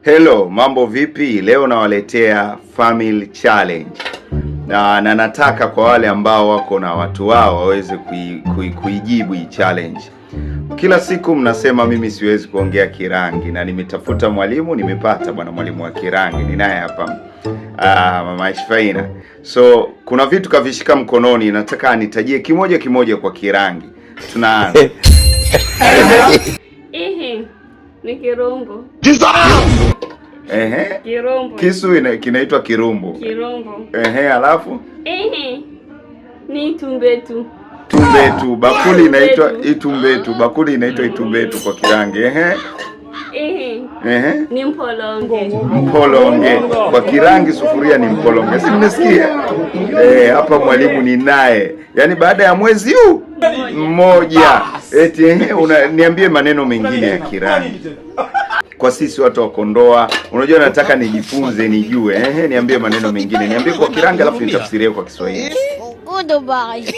Hello, mambo vipi? Leo nawaletea family challenge. Na nataka kwa wale ambao wako na watu wao waweze kuijibu hii challenge. Kila siku mnasema mimi siwezi kuongea Kirangi na nimetafuta mwalimu, nimepata bwana mwalimu wa Kirangi. Ninaye hapa Mama Ishfaina. So kuna vitu kavishika mkononi, nataka anitajie kimoja kimoja kwa Kirangi. Tunaanza. Ni kirumbu. Kirumbu. Kisu kinaitwa kirumbu. Kirumbu. Alafu? Ni itumbetu. Tumbetu. Bakuli inaitwa itumbetu. Bakuli inaitwa itumbetu kwa Kirangi. Ni mpolonge. Mpolonge. Kwa Kirangi sufuria ni mpolonge. Si mmesikia? Hapa mwalimu ni naye. Yaani baada ya mwezi huu mmoja niambie maneno mengine ya Kirangi. Kwa sisi watu wa Kondoa, unajua nataka nijifunze nijue. Niambie maneno mengine. Niambie kwa Kirangi alafu nitafsirie kwa Kiswahili. Goodbye.